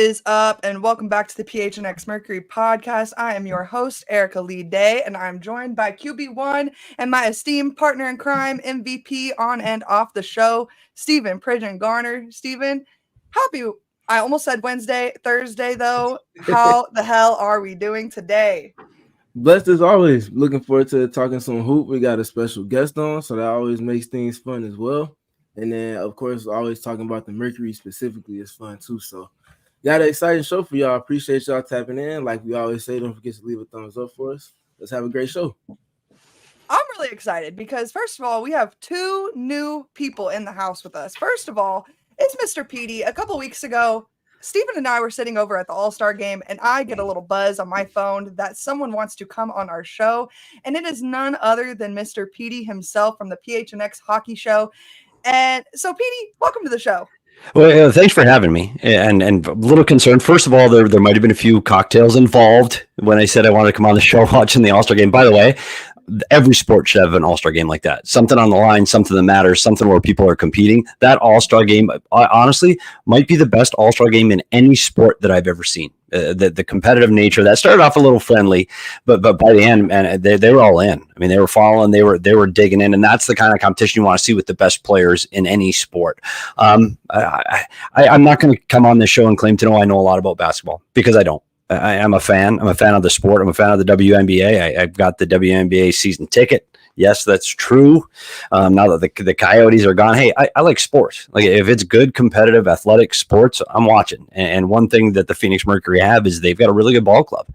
is up, and welcome back to the Phoenix Mercury podcast. I am your host, Erika Day, and I'm joined by QB1 and my esteemed partner in crime, MVP on and off the show, Brittney Griner. Steven, I almost said Thursday, though. How the hell are we doing today? Blessed as always. Looking forward to talking some hoop. We got a special guest on, so that always makes things fun as well. And then, of course, always talking about the Mercury specifically is fun too. So, got an exciting show for y'all. Appreciate y'all tapping in. Like we always say, don't forget to leave a thumbs up for us. Let's have a great show. I'm really excited because, first of all, we have two new people in the house with us. First of all, it's Mr. Petey. A couple weeks ago, Steven and I were sitting over at the All-Star game, and I get a little buzz on my phone that someone wants to come on our show, and it is none other than Mr. Petey himself from the PHNX Hockey Show. And so, Petey, welcome to the show. Well, thanks for having me. And a little concerned. First of all, there might have been a few cocktails involved when I said I wanted to come on the show watching the All-Star game. By the way, every sport should have an All-Star game like that. Something on the line, something that matters, something where people are competing. That All-Star game, honestly, might be the best All-Star game in any sport that I've ever seen. The competitive nature that started off a little friendly, but by the end, man, they were all in. I mean, they were following, they were digging in, and that's the kind of competition you want to see with the best players in any sport. I'm not going to come on this show and claim to know I know a lot about basketball because I don't. I'm a fan. I'm a fan of the sport. I'm a fan of the WNBA. I've got the WNBA season ticket. Yes, that's true. Now that the Coyotes are gone, hey, I like sports. Like if it's good, competitive, athletic sports, I'm watching. And one thing that the Phoenix Mercury have is they've got a really good ball club,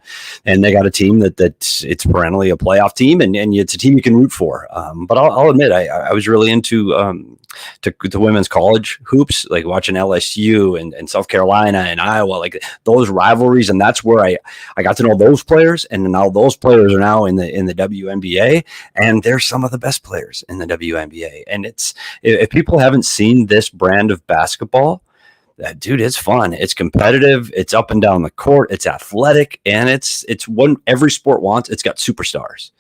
and they got a team that's it's perennially a playoff team, and it's a team you can root for. But I'll admit, I was really into to women's college hoops, like watching LSU and South Carolina and Iowa, like those rivalries, and that's where I got to know those players, and now those players are now in the WNBA, and they're some of the best players in the WNBA. And if people haven't seen this brand of basketball, dude, it's fun. It's competitive. It's up and down the court. It's athletic, and it's what every sport wants. It's got superstars,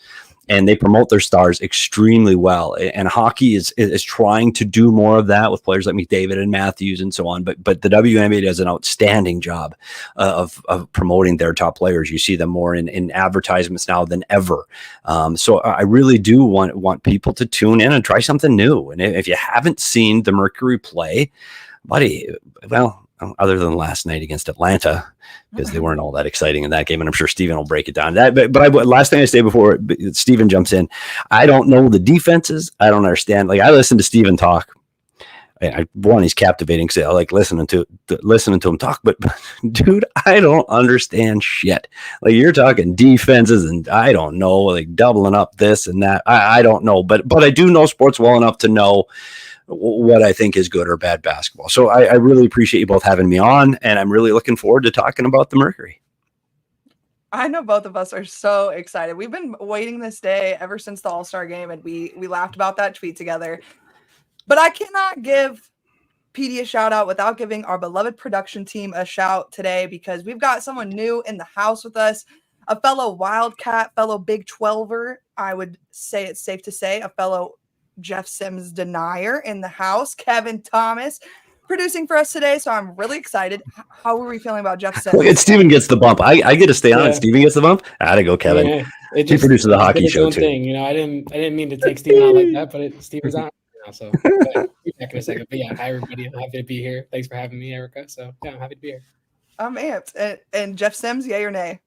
and they promote their stars extremely well. And hockey is trying to do more of that with players like McDavid and Matthews and so on. But the WNBA does an outstanding job of promoting their top players. You see them more in advertisements now than ever. So I really do want people to tune in and try something new. And if you haven't seen the Mercury play, buddy, well, other than last night against Atlanta, because they weren't all that exciting in that game, and I'm sure Steven will break it down. Last thing I say before Steven jumps in, I don't know the defenses. I don't understand. Like I listen to Steven talk. He's captivating because I like listening to him talk. But dude, I don't understand shit. Like you're talking defenses, and I don't know, like doubling up this and that. I don't know, but I do know sports well enough to know what I think is good or bad basketball. So I really appreciate you both having me on, and I'm really looking forward to talking about the Mercury. I know both of us are so excited. We've been waiting this day ever since the All-Star game, and we laughed about that tweet together. But I cannot give Petey a shout out without giving our beloved production team a shout today, because we've got someone new in the house with us, a fellow Wildcat, fellow Big 12er. I would say it's safe to say a fellow Jeff Sims denier in the house, Kevin Thomas, producing for us today. So I'm really excited. How are we feeling about Jeff Sims? Look, Steven gets the bump. I get to stay on. Steven gets the bump. How'd it go, Kevin? Yeah, he produces the hockey show too. Thing. I didn't mean to take Steven out like that, but Steven's on now. So be back in a second. But yeah, hi everybody. I'm happy to be here. Thanks for having me, Erika. So yeah, I'm happy to be here. I'm amped. And Jeff Sims, yay or nay?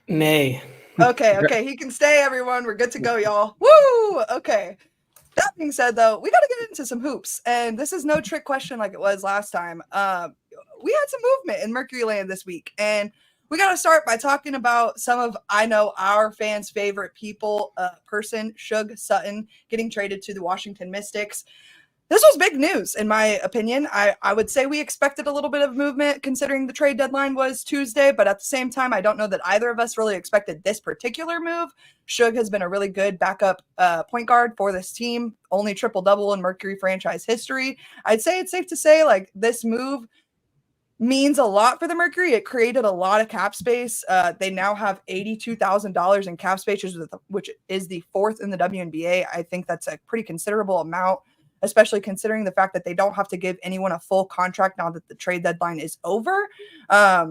Nay. Okay. He can stay, everyone. We're good to go, y'all. Woo! Okay. That being said, though, we got to get into some hoops. And this is no trick question like it was last time. We had some movement in Mercuryland this week. And we got to start by talking about some of, I know, our fans' favorite person, Sutton, getting traded to the Washington Mystics. This was big news, in my opinion. I would say we expected a little bit of movement considering the trade deadline was Tuesday, but at the same time, I don't know that either of us really expected this particular move. Shug has been a really good backup point guard for this team, only triple-double in Mercury franchise history. I'd say it's safe to say, like, this move means a lot for the Mercury. It created a lot of cap space. They now have $82,000 in cap space, which is the fourth in the WNBA. I think that's a pretty considerable amount. especially considering the fact that they don't have to give anyone a full contract now that the trade deadline is over. I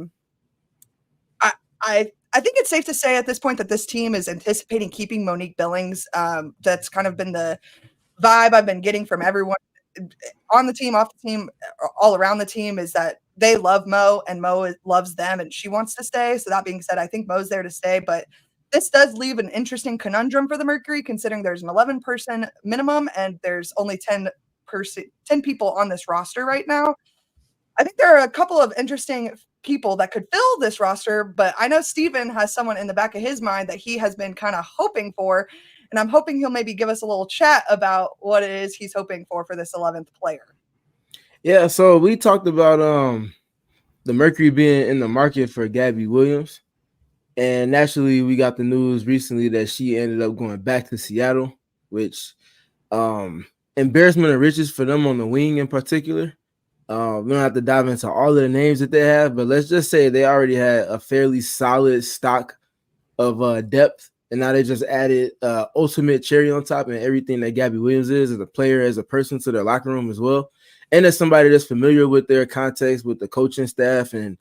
think it's safe to say at this point that this team is anticipating keeping Monique Billings. That's kind of been the vibe I've been getting from everyone on the team, off the team, all around the team, is that they love Mo and Mo loves them and she wants to stay. So that being said, I think Mo's there to stay, but this does leave an interesting conundrum for the Mercury, considering there's an 11-person minimum and there's only 10 people on this roster right now. I think there are a couple of interesting people that could fill this roster, but I know Steven has someone in the back of his mind that he has been kind of hoping for, and I'm hoping he'll maybe give us a little chat about what it is he's hoping for this 11th player. Yeah, so we talked about the Mercury being in the market for Gabby Williams, and naturally we got the news recently that she ended up going back to Seattle, which embarrassment of riches for them on the wing in particular. We don't have to dive into all of the names that they have, but let's just say they already had a fairly solid stock of depth, and now they just added ultimate cherry on top and everything that Gabby Williams is as a player, as a person, to their locker room as well, and as somebody that's familiar with their context, with the coaching staff, and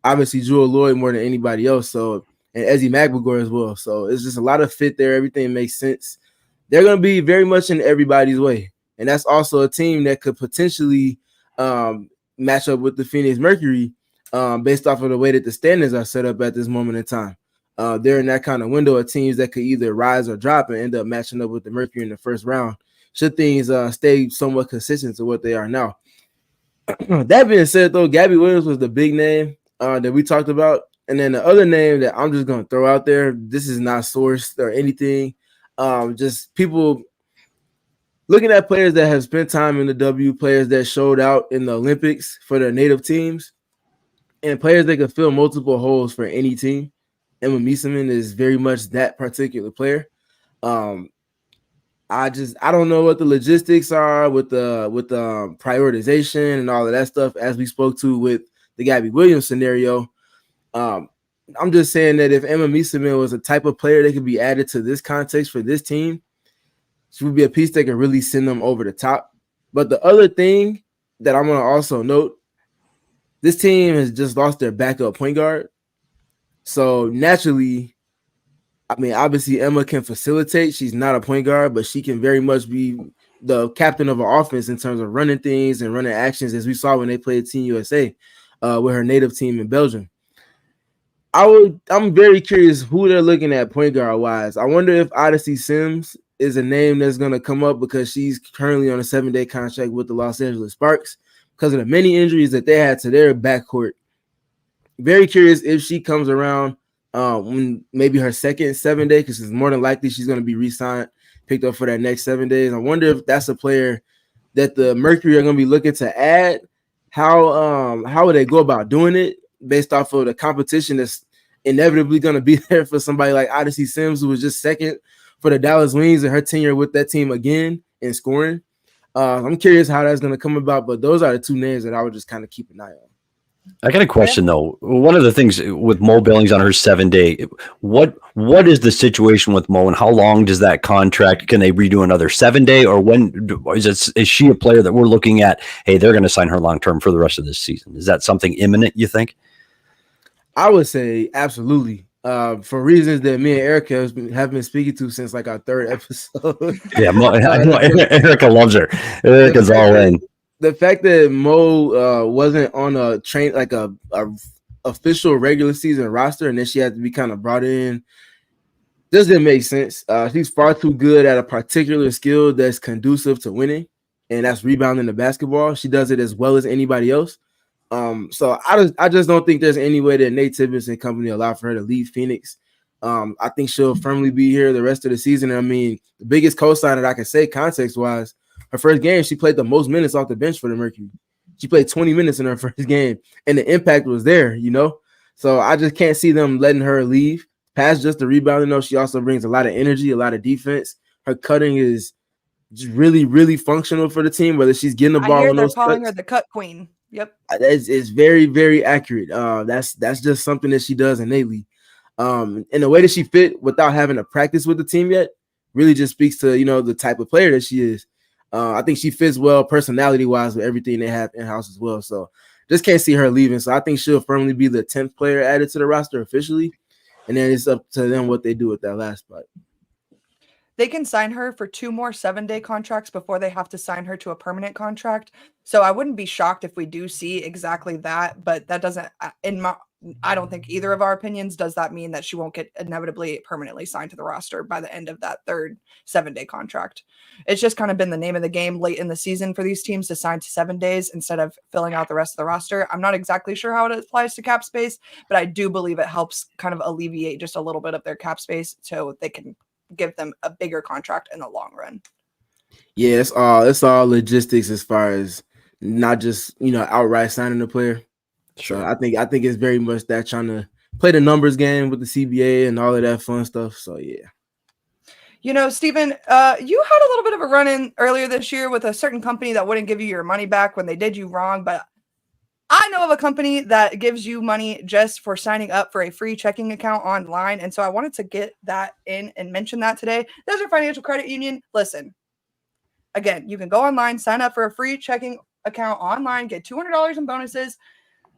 obviously Jewel Lloyd more than anybody else, so, and Ezzie McBagor as well. So it's just a lot of fit there. Everything makes sense. They're going to be very much in everybody's way, and that's also a team that could potentially match up with the Phoenix Mercury based off of the way that the standings are set up at this moment in time. They're in that kind of window of teams that could either rise or drop and end up matching up with the Mercury in the first round, should things stay somewhat consistent to what they are now. That being said, though, Gabby Williams was the big name that we talked about. And then the other name that I'm just going to throw out there, this is not sourced or anything, just people looking at players that have spent time in the W, players that showed out in the Olympics for their native teams, and players that could fill multiple holes for any team. Emma Miesemann is very much that particular player. I don't know what the logistics are with the prioritization and all of that stuff, as we spoke to with the Gabby Williams scenario. I'm just saying that if Emma Miesemann was a type of player that could be added to this context for this team, she would be a piece that could really send them over the top. But the other thing that I'm going to also note, this team has just lost their backup point guard. So naturally, I mean, obviously Emma can facilitate. She's not a point guard, but she can very much be the captain of an offense in terms of running things and running actions, as we saw when they played Team USA with her native team in Belgium. I'm very curious who they're looking at point guard wise. I wonder if Odyssey Sims is a name that's going to come up because she's currently on a 7-day contract with the Los Angeles Sparks because of the many injuries that they had to their backcourt. Very curious if she comes around when maybe her second 7-day, because it's more than likely she's going to be re-signed, picked up for that next 7 days. I wonder if that's a player that the Mercury are going to be looking to add. How would they go about doing it based off of the competition that's inevitably going to be there for somebody like Odyssey Sims, who was just second for the Dallas Wings in her tenure with that team again in scoring. I'm curious how that's going to come about, but those are the two names that I would just kind of keep an eye on. I got a question though. One of the things with Mo Billings on her 7-day, what is the situation with Mo, and how long does that contract? Can they redo another 7-day, or when is she a player that we're looking at? Hey, they're going to sign her long term for the rest of this season. Is that something imminent, you think? I would say absolutely. For reasons that me and Erika have been speaking to since like our third episode. Yeah, I know Erika loves her. Erika's all in. The fact that Mo wasn't on a train, like a official regular season roster, and then she had to be kind of brought in, just didn't make sense. She's far too good at a particular skill that's conducive to winning, and that's rebounding the basketball. She does it as well as anybody else. So I just don't think there's any way that Nate Tibbetts and company allow for her to leave Phoenix. I think she'll firmly be here the rest of the season. I mean, the biggest cosign that I can say context-wise, her first game, she played the most minutes off the bench for the Mercury. She played 20 minutes in her first game, and the impact was there, you know? So I just can't see them letting her leave. Past just the rebounding, though, she also brings a lot of energy, a lot of defense. Her cutting is just really, really functional for the team, whether she's getting the ball. I hear in they're those calling cuts. her the cut queen. Yep. It's very, very accurate. That's just something that she does innately. And the way that she fit without having to practice with the team yet really just speaks to, you know, the type of player that she is. I think she fits well personality-wise with everything they have in-house as well. So just can't see her leaving. So I think she'll firmly be the 10th player added to the roster officially. And then it's up to them what they do with that last spot. They can sign her for 2 more 7-day contracts before they have to sign her to a permanent contract. So I wouldn't be shocked if we do see exactly that, but that doesn't, I don't think either of our opinions does that mean that she won't get inevitably permanently signed to the roster by the end of that third 7-day contract. It's just kind of been the name of the game late in the season for these teams to sign to 7 days instead of filling out the rest of the roster. I'm not exactly sure how it applies to cap space, but I do believe it helps kind of alleviate just a little bit of their cap space so they can give them a bigger contract in the long run. Yeah, it's all logistics as far as not just, outright signing the player. Sure. So I think it's very much that trying to play the numbers game with the CBA and all of that fun stuff. So yeah. Steven, you had a little bit of a run-in earlier this year with a certain company that wouldn't give you your money back when they did you wrong, but I know of a company that gives you money just for signing up for a free checking account online. And so I wanted to get that in and mention that today. Desert Financial Credit Union. Listen, again, you can go online, sign up for a free checking account online, get $200 in bonuses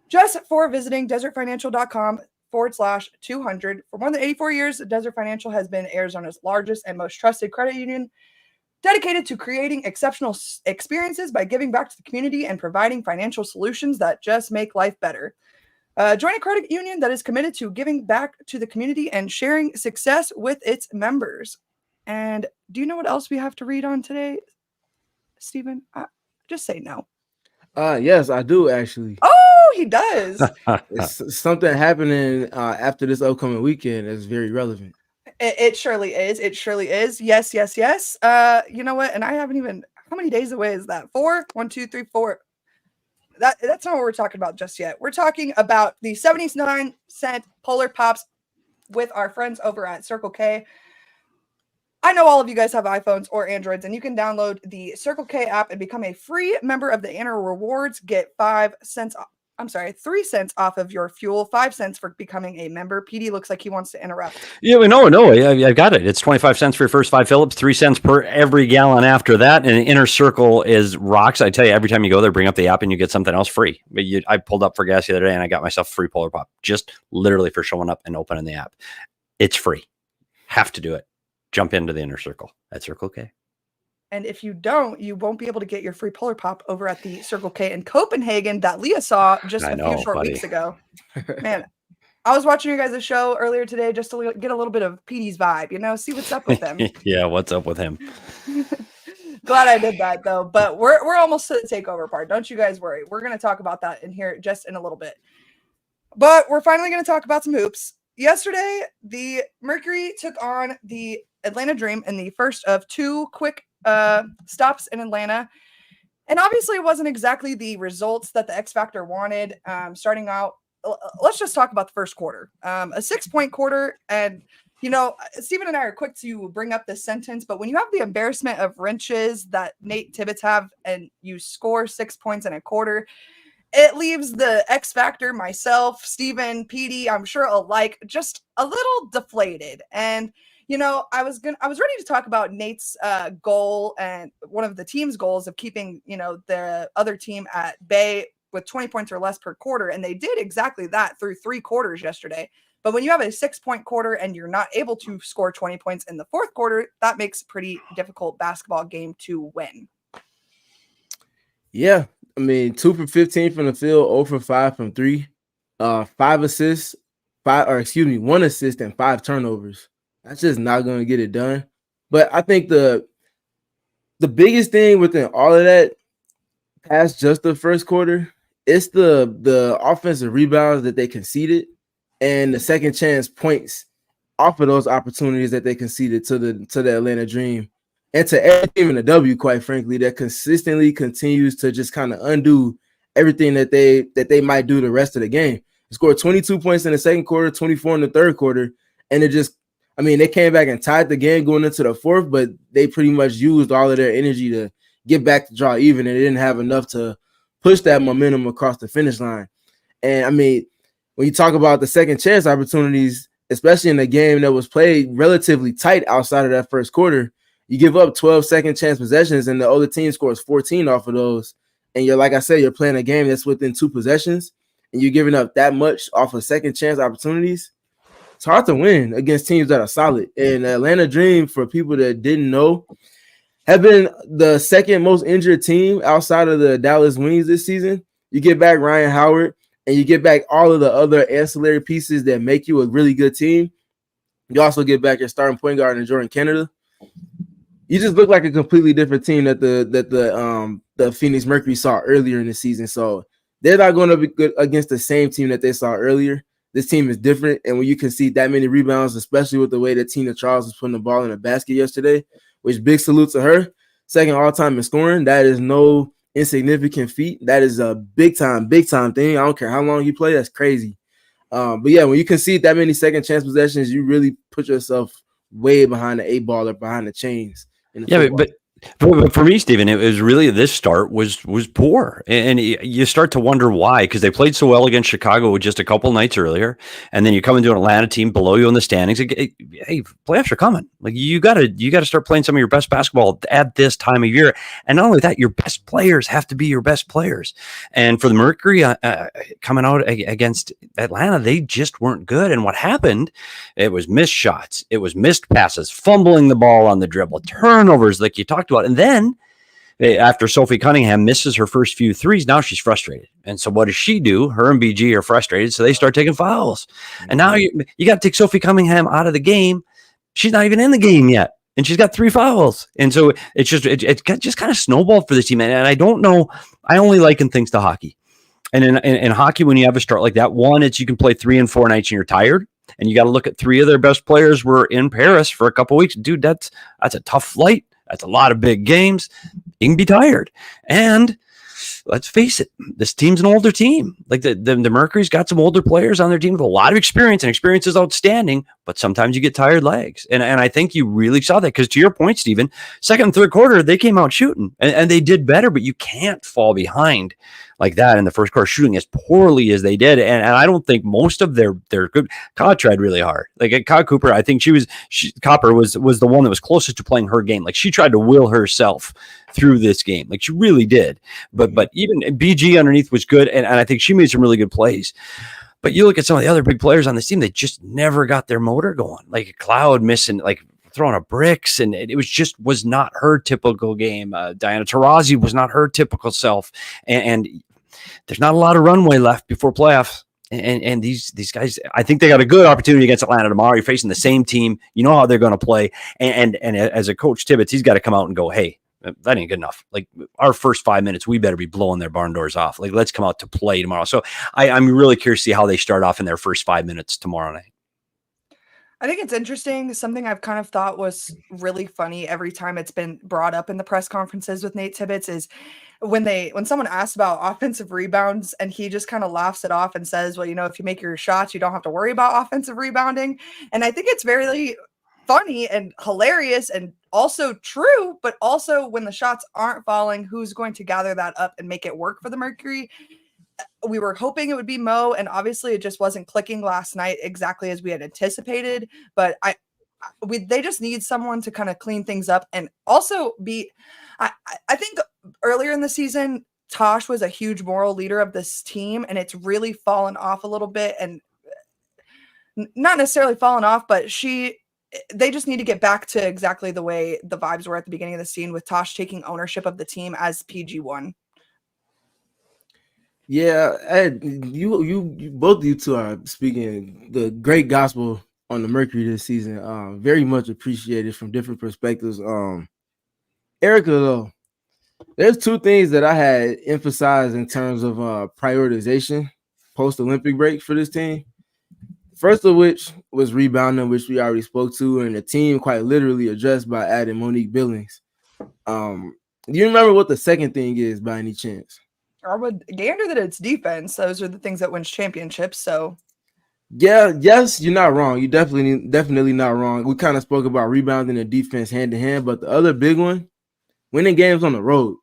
just for visiting desertfinancial.com/200. For more than 84 years, Desert Financial has been Arizona's largest and most trusted credit union, dedicated to creating exceptional experiences by giving back to the community and providing financial solutions that just make life better. Join a credit union that is committed to giving back to the community and sharing success with its members. And do you know what else we have to read on today, Stephen? Just say no. Yes, I do actually. Oh, he does. It's something happening after this upcoming weekend that's very relevant. It surely is. It surely is. Yes, yes, yes. You know what? And I haven't even, how many days away is that? 4? 1, 2, 3, 4. That's not what we're talking about just yet. We're talking about the 79-cent Polar Pops with our friends over at Circle K. I know all of you guys have iPhones or Androids, and you can download the Circle K app and become a free member of the Inner Rewards. Get 3 cents off of your fuel, 5 cents for becoming a member. Petey looks like he wants to interrupt. Yeah, no, I've got it. It's 25 cents for your first 5 Phillips, 3 cents per every gallon after that. And Inner Circle is rocks. I tell you, every time you go there, bring up the app and you get something else free. I pulled up for gas the other day and I got myself a free Polar Pop just literally for showing up and opening the app. It's free. Have to do it. Jump into the Inner Circle at Circle K. And if you don't, you won't be able to get your free Polar Pop over at the Circle K in Copenhagen that Leah saw just a few short weeks ago. Man, I was watching you guys' show earlier today just to get a little bit of Petey's vibe, see what's up with them. Yeah, what's up with him? Glad I did that, though. But we're almost to the takeover part. Don't you guys worry. We're going to talk about that in here just in a little bit. But we're finally going to talk about some hoops. Yesterday, the Mercury took on the Atlanta Dream in the first of 2 quick stops in Atlanta. And obviously it wasn't exactly the results that the X Factor wanted. Starting out, let's just talk about the first quarter. A 6-point quarter. And, Stephen and I are quick to bring up this sentence, but when you have the embarrassment of wrenches that Nate Tibbetts have and you score 6 points in a quarter, it leaves the X Factor, myself, Stephen, Petey, I'm sure alike, just a little deflated. And I was ready to talk about Nate's goal and one of the team's goals of keeping, the other team at bay with 20 points or less per quarter. And they did exactly that through 3 quarters yesterday. But when you have a 6-point quarter and you're not able to score 20 points in the 4th quarter, that makes a pretty difficult basketball game to win. Yeah. I mean, 2 for 15 from the field, 0 for 5 from 3, 5 assists, 1 assist and 5 turnovers. That's just not going to get it done. But I think the biggest thing within all of that, past just the first quarter, it's the offensive rebounds that they conceded and the second chance points off of those opportunities that they conceded to the Atlanta Dream and to every team in the W, quite frankly, that consistently continues to just kind of undo everything that they might do the rest of the game. They scored 22 points in the second quarter, 24 in the third quarter, and they came back and tied the game going into the 4th, but they pretty much used all of their energy to get back to draw even, and they didn't have enough to push that momentum across the finish line. And, when you talk about the second chance opportunities, especially in a game that was played relatively tight outside of that first quarter, You give up 12 second chance possessions, and the other team scores 14 off of those. And you're, like I said, you're playing a game that's within 2 possessions, and you're giving up that much off of second chance opportunities. It's hard to win against teams that are solid. And Atlanta Dream, for people that didn't know, have been the second most injured team outside of the Dallas Wings this season. You get back Ryan Howard, and you get back all of the other ancillary pieces that make you a really good team. You also get back your starting point guard in Jordan Canada. You just look like a completely different team that the Phoenix Mercury saw earlier in the season. So they're not going to be good against the same team that they saw earlier. This team is different, and when you can see that many rebounds, especially with the way that Tina Charles was putting the ball in the basket yesterday, which big salute to her, second all-time in scoring. That is no insignificant feat. That is a big time thing. I don't care how long you play. That's crazy. But yeah, when you concede that many second chance possessions, you really put yourself way behind the 8-ball or behind the chains. Yeah, but for me, Steven, it was really this start was poor, and you start to wonder why, because they played so well against Chicago just a couple nights earlier, and then you come into an Atlanta team below you in the standings. Hey, playoffs are coming. Like you gotta start playing some of your best basketball at this time of year, and not only that, your best players have to be your best players. And for the Mercury coming out against Atlanta, they just weren't good. And what happened? It was missed shots, it was missed passes, fumbling the ball on the dribble, turnovers, like you talked about. And then after Sophie Cunningham misses her first few threes, now she's frustrated. And so what does she do? Her and BG are frustrated, so they start taking fouls. And now you got to take Sophie Cunningham out of the game. She's not even in the game yet, and she's got 3 fouls. And so it just kind of snowballed for this team. And I don't know. I only liken things to hockey. And in hockey, when you have a start like that, one, it's you can play 3 and 4 nights and you're tired. And you got to look at 3 of their best players were in Paris for a couple of weeks. Dude, that's a tough flight. That's a lot of big games. You can be tired. And let's face it, this team's an older team. Like the Mercury's got some older players on their team with a lot of experience, and experience is outstanding, but sometimes you get tired legs. And I think you really saw that, because to your point, Steven, second and third quarter, they came out shooting and they did better, but you can't fall behind like that in the first quarter, shooting as poorly as they did. And I don't think most of their good. Kahleah tried really hard. Like at Kahleah Copper, I think Copper was the one that was closest to playing her game. Like she tried to will herself through this game. Like she really did. But even BG underneath was good. And I think she made some really good plays. But you look at some of the other big players on this team, they just never got their motor going. Like Cloud missing, like throwing up bricks, and it was not her typical game. Diana Taurasi was not her typical self, and there's not a lot of runway left before playoffs. And these guys, I think they got a good opportunity against Atlanta tomorrow. You're facing the same team, you know how they're going to play, and as a coach, Tibbetts, he's got to come out and go, hey, that ain't good enough. Like our first 5 minutes, we better be blowing their barn doors off. Like let's come out to play tomorrow. So I'm really curious to see how they start off in their first 5 minutes tomorrow night. I think it's interesting. Something I've kind of thought was really funny every time it's been brought up in the press conferences with Nate Tibbetts is when someone asks about offensive rebounds and he just kind of laughs it off and says, well, if you make your shots, you don't have to worry about offensive rebounding. And I think it's very funny and hilarious and also true, but also when the shots aren't falling, who's going to gather that up and make it work for the Mercury? We were hoping it would be Mo, and obviously it just wasn't clicking last night exactly as we had anticipated. But they just need someone to kind of clean things up and also be. I think earlier in the season, Tosh was a huge moral leader of this team, and it's really fallen off a little bit, and not necessarily fallen off, but they just need to get back to exactly the way the vibes were at the beginning of the scene with Tosh taking ownership of the team as PG1. Yeah, Ed, you both of you two are speaking the great gospel on the Mercury this season. Very much appreciated from different perspectives. Erika, though, there's 2 things that I had emphasized in terms of prioritization post-Olympic break for this team. First of which was rebounding, which we already spoke to, and the team quite literally addressed by adding Monique Billings. Do you remember what the second thing is by any chance? I would gander that it's defense. Those are the things that wins championships. So, yes, you're not wrong. You definitely not wrong. We kind of spoke about rebounding and defense hand in hand, but the other big one, winning games on the road.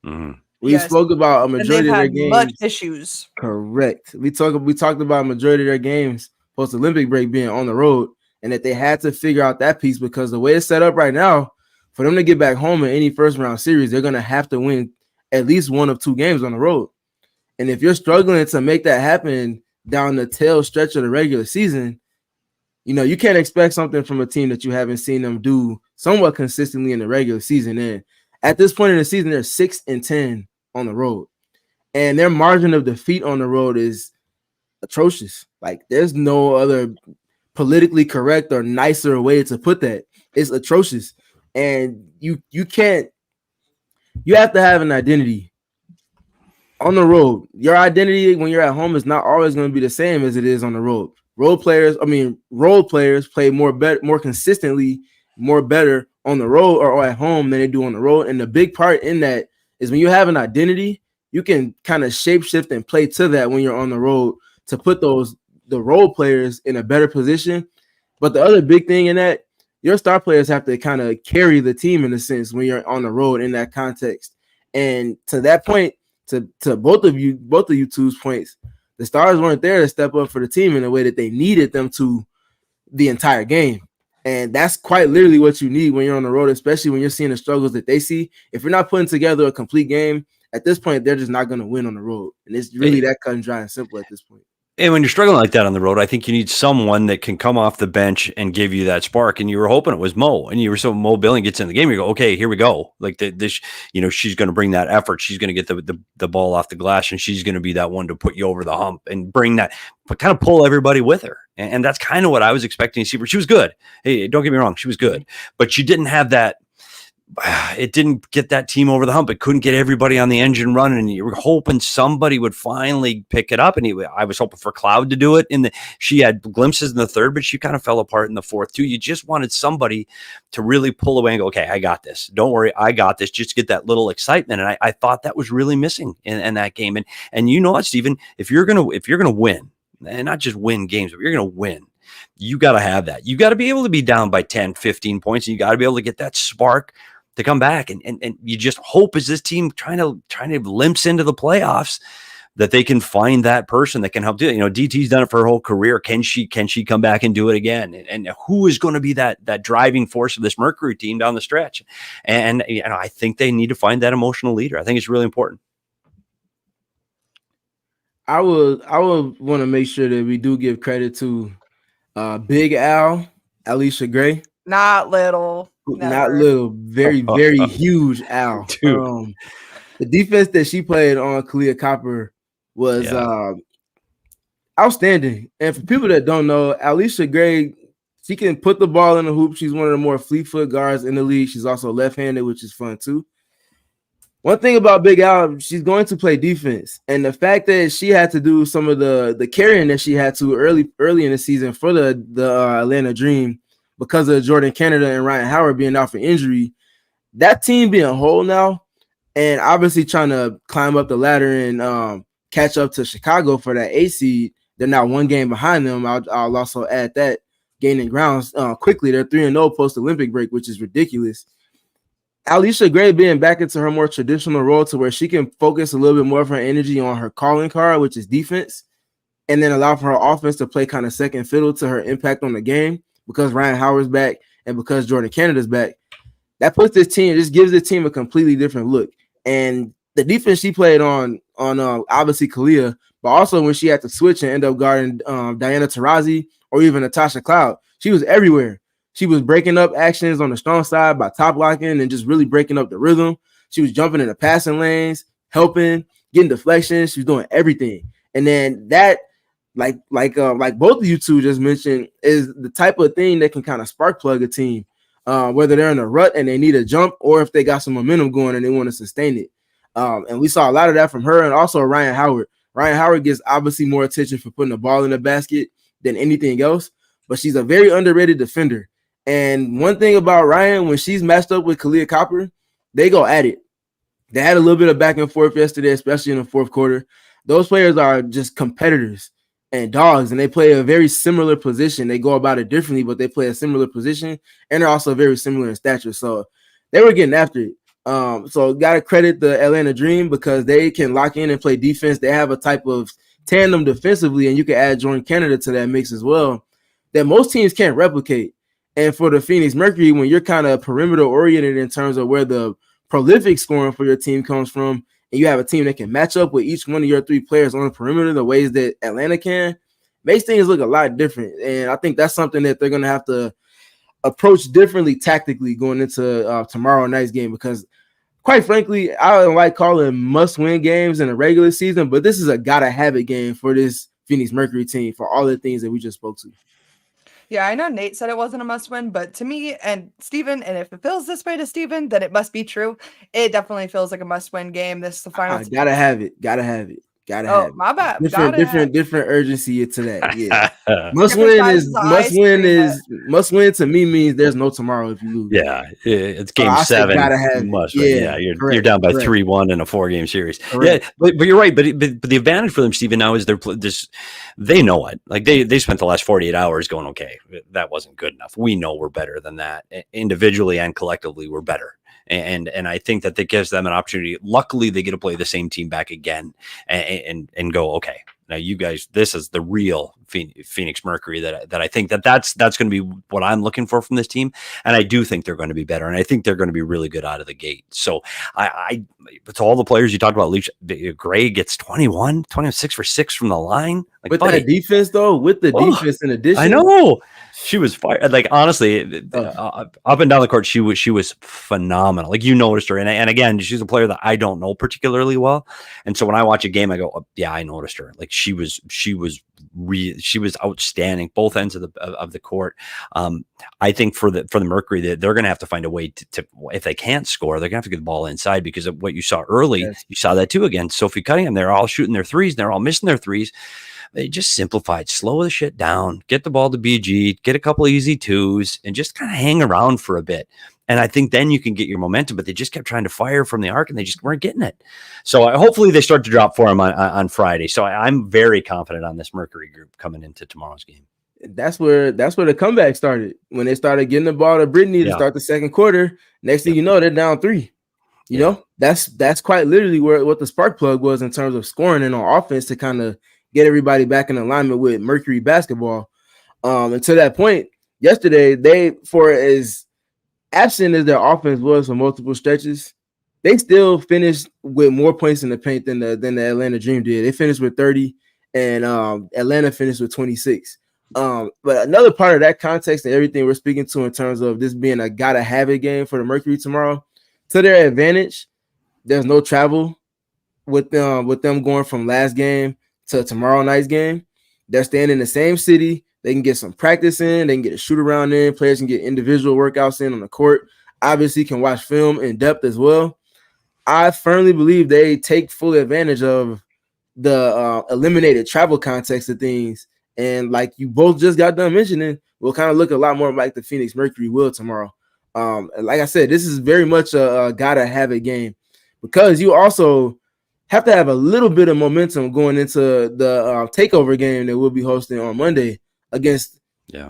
Mm-hmm. We spoke about a majority of their games. Much issues. Correct. We talked about a majority of their games post-Olympic break being on the road, and that they had to figure out that piece because the way it's set up right now, For them to get back home in any first round series, they're going to have to win at least one of 2 games on the road. And if you're struggling to make that happen down the tail stretch of the regular season, you can't expect something from a team that you haven't seen them do somewhat consistently in the regular season. And at this point in the season, they're 6-10 on the road. And their margin of defeat on the road is atrocious. Like, there's no other politically correct or nicer way to put that. It's atrocious. And you have to have an identity on the road. Your identity when you're at home is not always going to be the same as it is on the road. Role players play more consistently, more better on the road or at home than they do on the road. And the big part in that is when you have an identity, you can kind of shapeshift and play to that when you're on the road to put the role players in a better position. But the other big thing in that, your star players have to kind of carry the team in a sense when you're on the road in that context. And to that point, to both of you two's points, the stars weren't there to step up for the team in the way that they needed them to the entire game. And that's quite literally what you need when you're on the road, especially when you're seeing the struggles that they see. If you're not putting together a complete game, at this point, they're just not going to win on the road. And it's really that cut and dry and simple at this point. And when you're struggling like that on the road, I think you need someone that can come off the bench and give you that spark. And you were hoping it was Mo, and you were so Mo Billing gets in the game. You go, okay, here we go. Like this, she's going to bring that effort. She's going to get the ball off the glass, and she's going to be that one to put you over the hump and bring that, but kind of pull everybody with her. And that's kind of what I was expecting to see. She was good. Hey, don't get me wrong, she was good, but she didn't have that. It didn't get that team over the hump. It couldn't get everybody on the engine running, and you were hoping somebody would finally pick it up. And I was hoping for Cloud to do it. She had glimpses in the third, but she kind of fell apart in the fourth too. You just wanted somebody to really pull away and go, okay, I got this. Don't worry, I got this. Just get that little excitement. And I thought that was really missing in that game. And you know what, Stephen, if you're gonna win, and not just win games, but you're gonna win, you got to have that. You got to be able to be down by 10, 15 points, and you got to be able to get that spark to come back. And you just hope as this team trying to limps into the playoffs that they can find that person that can help do it. DT's done it for her whole career. Can she come back and do it again? And who is going to be that driving force of this Mercury team down the stretch? And I think they need to find that emotional leader. I think it's really important. I would want to make sure that we do give credit to Big Al, Alicia Gray. Not little. Never. Not little, very, very huge Al. Dude. The defense that she played on Kahleah Copper was outstanding. And for people that don't know, Alicia Gray, she can put the ball in the hoop. She's one of the more fleet-foot guards in the league. She's also left-handed, which is fun too. One thing about Big Al, she's going to play defense. And the fact that she had to do some of the carrying that she had to early in the season for the Atlanta Dream, because of Jordan Canada and Ryan Howard being out for injury, that team being whole now and obviously trying to climb up the ladder and catch up to Chicago for that 8 seed. They're now 1 game behind them. I'll also add that, gaining grounds quickly. They're 3-0 post-Olympic break, which is ridiculous. Alicia Gray being back into her more traditional role to where she can focus a little bit more of her energy on her calling card, which is defense, and then allow for her offense to play kind of second fiddle to her impact on the game. Because Ryan Howard's back and because Jordan Canada's back, that puts this team, just gives the team a completely different look. And the defense she played on obviously Kahleah, but also when she had to switch and end up guarding Diana Taurasi or even Natasha Cloud, she was everywhere. She was breaking up actions on the strong side by top locking and just really breaking up the rhythm. She was jumping in the passing lanes, helping, getting deflections. She was doing everything. And then that, like both of you two just mentioned, is the type of thing that can kind of spark plug a team, whether they're in a rut and they need a jump or if they got some momentum going and they want to sustain it. And we saw a lot of that from her and also Ryan Howard. Ryan Howard gets obviously more attention for putting the ball in the basket than anything else, but she's a very underrated defender. And one thing about Ryan, when she's matched up with Kahleah Copper, they go at it. They had a little bit of back and forth yesterday, especially in the fourth quarter. Those players are just competitors and dogs, and they play a very similar position. They go about it differently, but they play a similar position, and they're also very similar in stature. So they were getting after it. So got to credit the Atlanta Dream because they can lock in and play defense. They have a type of tandem defensively, and you can add Jordan Canada to that mix as well that most teams can't replicate. And for the Phoenix Mercury, when you're kind of perimeter oriented in terms of where the prolific scoring for your team comes from, and you have a team that can match up with each one of your three players on the perimeter the ways that Atlanta can, makes things look a lot different. And I think that's something that they're going to have to approach differently tactically going into tomorrow night's game, because quite frankly, I don't like calling must-win games in a regular season, but this is a gotta-have-it game for this Phoenix Mercury team for all the things that we just spoke to. Yeah, I know Nate said it wasn't a must-win, but to me and Steven, and if it feels this way to Steven, then it must be true. It definitely feels like a must-win game. This is the final. Gotta have it. Gotta have it. Gotta Oh, have it. my bad. Different urgency to that. Yeah. Must Different win to me means there's no tomorrow if you lose. Yeah, it's game 7. Gotta have must it. win. Yeah, you're down by 3-1 in a 4-game series. Correct. Yeah, but you're right. But the advantage for them, Steven, now is they know it. Like they spent the last 48 hours going, okay, that wasn't good enough. We know we're better than that. Individually and collectively, we're better. And I think that gives them an opportunity. Luckily, they get to play the same team back again and go, okay, now you guys, this is the real Phoenix Mercury that I think that's going to be what I'm looking for from this team. And I do think they're going to be better. And I think they're going to be really good out of the gate. So I to all the players you talked about, Gray gets 26 for 6 from the line. Like, with that defense, though, defense in addition. I know. She was fired. Like, honestly, up and down the court, she was phenomenal. Like, you noticed her, and again, she's a player that I don't know particularly well, and so when I watch a game, I go, oh, yeah, I noticed her. Like, she was outstanding, both ends of the court. I think for the Mercury, they're going to have to find a way to if they can't score, they're going to have to get the ball inside, because of what you saw early. Yes. You saw that too again. Sophie Cunningham, they're all shooting their threes, and they're all missing their threes. They just simplified, slow the shit down, get the ball to BG, get a couple easy twos, and just kind of hang around for a bit. And I think then you can get your momentum, but they just kept trying to fire from the arc and they just weren't getting it. So hopefully they start to drop for them on Friday. So I'm very confident on this Mercury group coming into tomorrow's game. That's where the comeback started, when they started getting the ball to Brittney to start the second quarter. Next thing you know, they're down 3. You know, that's quite literally what the spark plug was in terms of scoring and on offense to kind of get everybody back in alignment with Mercury basketball. And to that point, yesterday, they, for as absent as their offense was for multiple stretches, they still finished with more points in the paint than the Atlanta Dream did. They finished with 30, and Atlanta finished with 26. But another part of that context and everything we're speaking to in terms of this being a gotta have it game for the Mercury tomorrow, to their advantage, there's no travel with them going from last game to tomorrow night's game. They're staying in the same city. They can get some practice in. They can get a shoot around in. Players can get individual workouts in on the court. Obviously, can watch film in depth as well. I firmly believe they take full advantage of the eliminated travel context of things. And like you both just got done mentioning, will kind of look a lot more like the Phoenix Mercury will tomorrow. Like I said, this is very much a gotta have it game, because you also have to have a little bit of momentum going into the takeover game that we'll be hosting on Monday against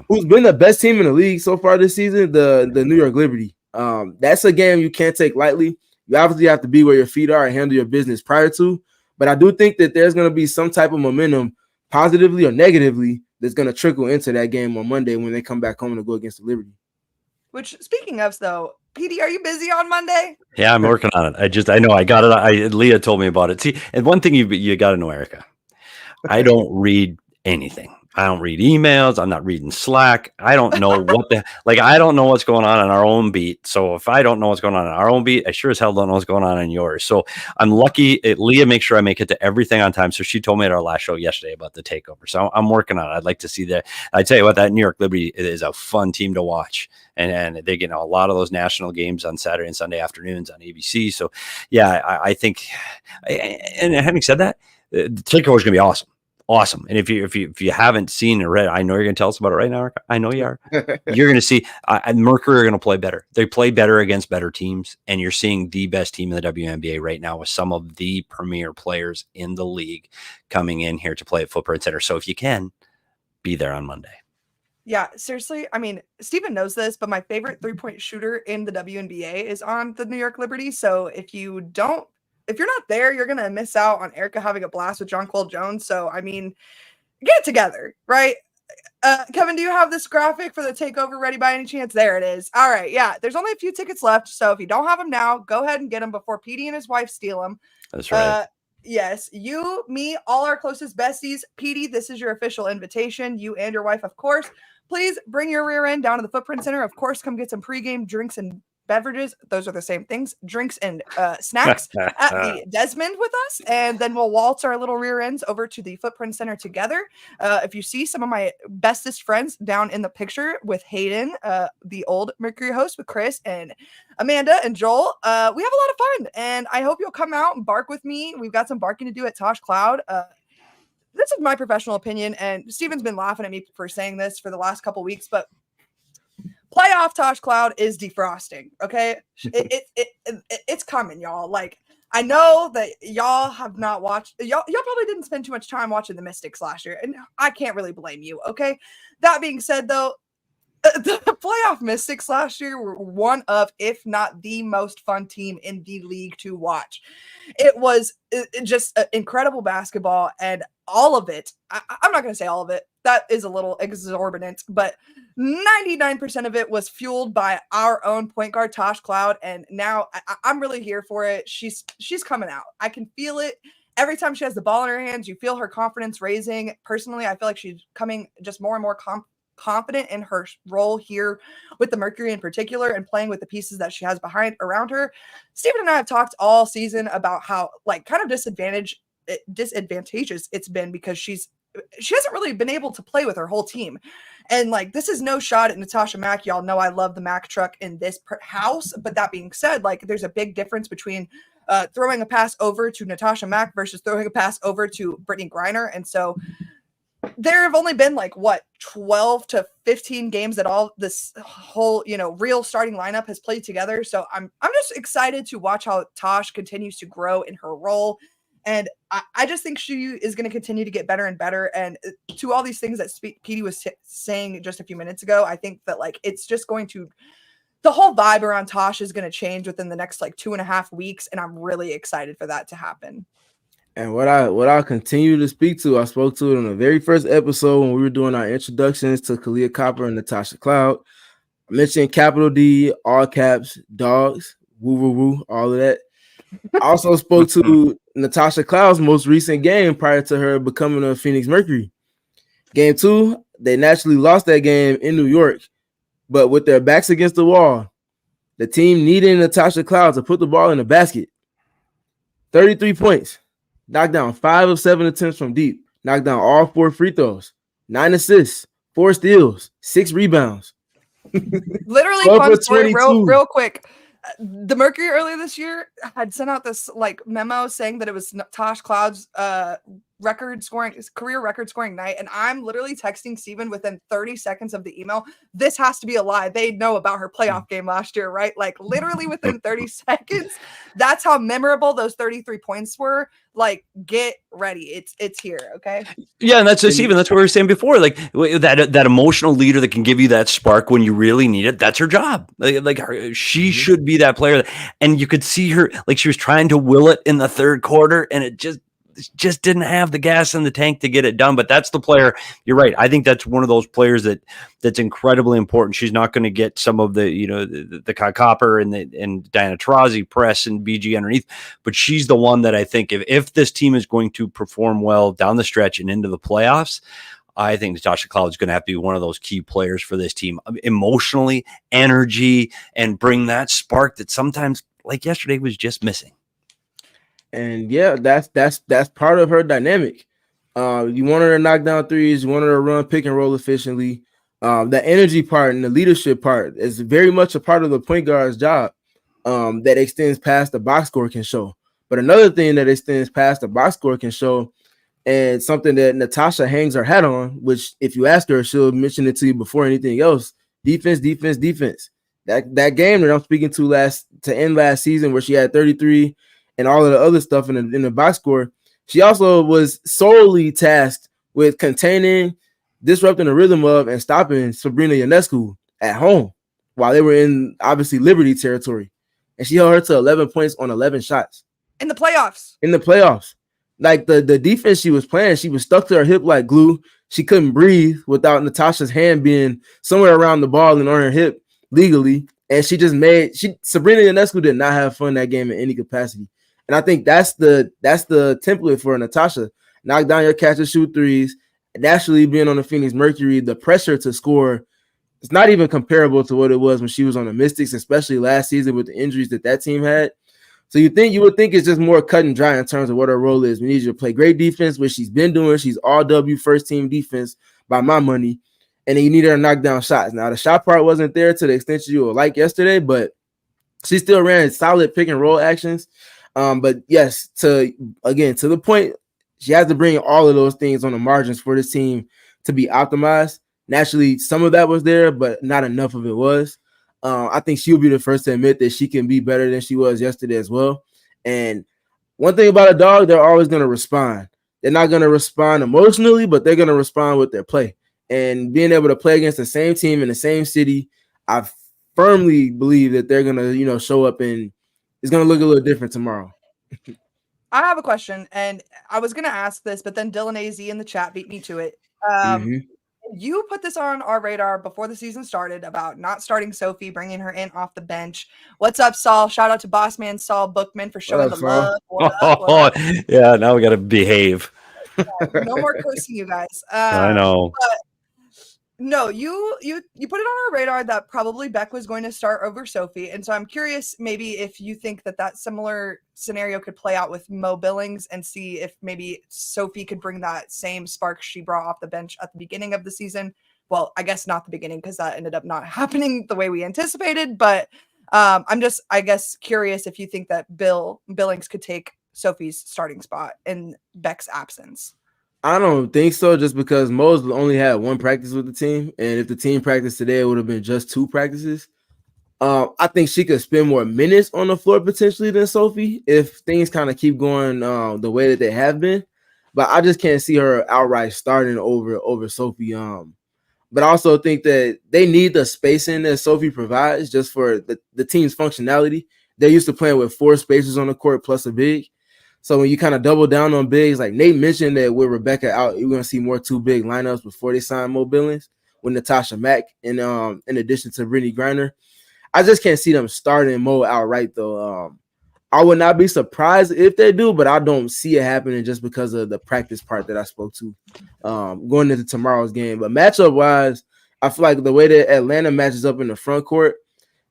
who's been the best team in the league so far this season, the New York Liberty. That's a game you can't take lightly. You obviously have to be where your feet are and handle your business prior to, but I do think that there's going to be some type of momentum, positively or negatively, that's going to trickle into that game on Monday when they come back home to go against the Liberty. Which, speaking of, though, Petey, are you busy on Monday? Yeah, I'm working on it. I know I got it. Leah told me about it. See, and one thing you got to know, Erika, I don't read anything. I don't read emails. I'm not reading Slack. I don't know I don't know what's going on our own beat. So if I don't know what's going on in our own beat, I sure as hell don't know what's going on in yours. So I'm lucky. Leah makes sure I make it to everything on time. So she told me at our last show yesterday about the takeover. So I'm working on it. I'd like to see that. I tell you what, that New York Liberty is a fun team to watch. And they get a lot of those national games on Saturday and Sunday afternoons on ABC. So yeah, I think, and having said that, the takeover is going to be awesome. Awesome. And if you haven't seen or read, I know you're going to tell us about it right now, Erika. I know you are. You're going to see Mercury are going to play better. They play better against better teams. And you're seeing the best team in the WNBA right now with some of the premier players in the league coming in here to play at Footprint Center. So if you can, be there on Monday. Yeah, seriously. I mean, Steven knows this, but my favorite 3-point shooter in the WNBA is on the New York Liberty. So if you're not there, you're going to miss out on Erika having a blast with Jonquel Jones. So, I mean, get it together, right? Kevin, do you have this graphic for the takeover ready by any chance? There it is. All right. Yeah. There's only a few tickets left. So if you don't have them now, go ahead and get them before Petey and his wife steal them. That's right. Yes. You, me, all our closest besties. Petey, this is your official invitation. You and your wife, of course. Please bring your rear end down to the Footprint Center. Of course, come get some pregame drinks and beverages. Those are the same things. Drinks and snacks at the Desmond with us. And then we'll waltz our little rear ends over to the Footprint Center together. If you see some of my bestest friends down in the picture with Hayden, the old Mercury host with Chris and Amanda and Joel, we have a lot of fun. And I hope you'll come out and bark with me. We've got some barking to do at Tosh Cloud. This is my professional opinion, and Steven's been laughing at me for saying this for the last couple weeks, but playoff Tosh Cloud is defrosting. Okay, it's coming, y'all. Like, I know that y'all have not watched. Y'all probably didn't spend too much time watching the Mystics last year, and I can't really blame you. Okay, that being said, though, the playoff Mystics last year were one of, if not the most fun team in the league to watch. It was just incredible basketball, and all of it. I'm not going to say all of it. That is a little exorbitant, but 99% of it was fueled by our own point guard, Tosh Cloud. And now I'm really here for it. She's coming out. I can feel it. Every time she has the ball in her hands, you feel her confidence raising. Personally, I feel like she's coming just more and more confident in her role here with the Mercury in particular, and playing with the pieces that she has around her. Steven and I have talked all season about how like kind of disadvantageous it's been because she hasn't really been able to play with her whole team. And like, this is no shot at Natasha Mack. Y'all know I love the Mack truck in this house. But that being said, like, there's a big difference between throwing a pass over to Natasha Mack versus throwing a pass over to Brittney Griner. And so there have only been like 12 to 15 games that all this whole, real starting lineup has played together. So I'm just excited to watch how Tosh continues to grow in her role. And I just think she is going to continue to get better and better. And to all these things that Petey was saying just a few minutes ago, I think that like it's just going to, the whole vibe around Tosh is going to change within the next like 2.5 weeks. And I'm really excited for that to happen. And what I'll continue to speak to, I spoke to it on the very first episode when we were doing our introductions to Kahleah Copper and Natasha Cloud. I mentioned capital D, all caps, dogs, woo, woo, woo, all of that. I also spoke to Natasha Cloud's most recent game prior to her becoming a Phoenix Mercury. Game 2, they naturally lost that game in New York, but with their backs against the wall, the team needed Natasha Cloud to put the ball in the basket. 33 points, knocked down 5 of 7 attempts from deep, knocked down all 4 free throws, 9 assists, 4 steals, 6 rebounds. Literally, fun story, real quick. The Mercury earlier this year had sent out this like memo saying that it was Tosh Cloud's career record scoring night. And I'm literally texting Steven within 30 seconds of the email. This has to be a lie. They know about her playoff game last year, right? Like literally within 30 seconds. That's how memorable those 33 points were. Like, get ready. It's here. Okay. Yeah. And that's Steven. That's what we were saying before. Like that emotional leader that can give you that spark when you really need it. That's her job. She should be that player. And you could see her, like she was trying to will it in the third quarter and it just didn't have the gas in the tank to get it done. But that's the player. You're right. I think that's one of those players that's incredibly important. She's not going to get some of the, the Kahleah Copper and Diana Taurasi press and BG underneath, but she's the one that I think if this team is going to perform well down the stretch and into the playoffs, I think Natasha Cloud is going to have to be one of those key players for this team emotionally, energy, and bring that spark that sometimes like yesterday was just missing. And yeah, that's part of her dynamic. You want her to knock down threes, you want her to run pick and roll efficiently. The energy part and the leadership part is very much a part of the point guard's job that extends past the box score can show. But another thing that extends past the box score can show, and something that Natasha hangs her hat on, which if you ask her, she'll mention it to you before anything else: defense. That game that I'm speaking to end last season, where she had 33. And all of the other stuff in the box score, she also was solely tasked with containing, disrupting the rhythm of, and stopping Sabrina Ionescu at home while they were in, obviously, Liberty territory. And she held her to 11 points on 11 shots. In the playoffs. Like the defense she was playing, she was stuck to her hip like glue. she couldn't breathe without Natasha's hand being somewhere around the ball and on her hip legally. And Sabrina Ionescu did not have fun that game in any capacity. And I think that's the template for Natasha. Knock down your catch and shoot threes. Naturally, being on the Phoenix Mercury, the pressure to score is not even comparable to what it was when she was on the Mystics, especially last season with the injuries that team had. So you would think it's just more cut and dry in terms of what her role is. We need you to play great defense, which she's been doing. She's all W first team defense by my money. And then you need her to knock down shots. Now, the shot part wasn't there to the extent you would like yesterday, but she still ran solid pick and roll actions. But yes, to the point, she has to bring all of those things on the margins for this team to be optimized. Naturally, some of that was there, but not enough of it was. I think she'll be the first to admit that she can be better than she was yesterday as well. And one thing about a dog, they're always going to respond. They're not going to respond emotionally, but they're going to respond with their play. And being able to play against the same team in the same city, I firmly believe that they're going to, show up and it's going to look a little different tomorrow. I have a question, and I was going to ask this, but then Dylan AZ in the chat beat me to it. You put this on our radar before the season started about not starting Sophie, bringing her in off the bench. What's up, Saul? Shout out to boss man Saul Bookman for showing the love. What up? Yeah, now we got to behave. No more cursing, you guys. I know. But no, you put it on our radar that probably Beck was going to start over Sophie, and so I'm curious maybe if you think that similar scenario could play out with Mo Billings and see if maybe Sophie could bring that same spark she brought off the bench at the beginning of the season. Well, I guess not the beginning because that ended up not happening the way we anticipated, but I'm just, I guess, curious if you think that Billings could take Sophie's starting spot in Beck's absence. I don't think so, just because Mo's only had one practice with the team, and if the team practiced today, it would have been just 2 practices. I think she could spend more minutes on the floor potentially than Sophie if things kind of keep going the way that they have been. But I just can't see her outright starting over Sophie. But I also think that they need the spacing that Sophie provides just for the team's functionality. They're used to playing with 4 spacers on the court plus a big. So when you kind of double down on bigs, like Nate mentioned that with Rebecca out, you're going to see more 2 big lineups before they sign Mo Billings with Natasha Mack and in addition to Brittney Griner. I just can't see them starting Mo outright, though. I would not be surprised if they do, but I don't see it happening just because of the practice part that I spoke to going into tomorrow's game. But matchup-wise, I feel like the way that Atlanta matches up in the front court,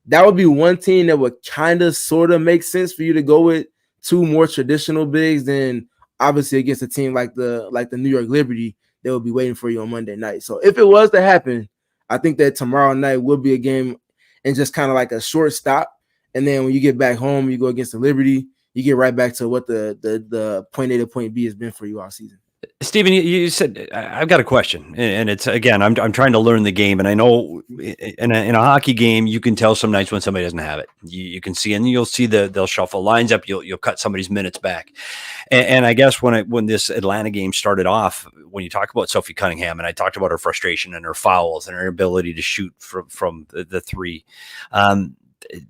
that would be one team that would kind of sort of make sense for you to go with 2 more traditional bigs than obviously against a team like the New York Liberty, they will be waiting for you on Monday night. So if it was to happen, I think that tomorrow night will be a game and just kind of like a short stop. And then when you get back home, you go against the Liberty, you get right back to what the point A to point B has been for you all season. Steven, you said, I've got a question, and it's, again, I'm trying to learn the game, and I know in a hockey game, you can tell some nights when somebody doesn't have it. You can see, and you'll see they'll shuffle lines up, you'll cut somebody's minutes back. And I guess when this Atlanta game started off, when you talk about Sophie Cunningham, and I talked about her frustration and her fouls and her ability to shoot from the 3,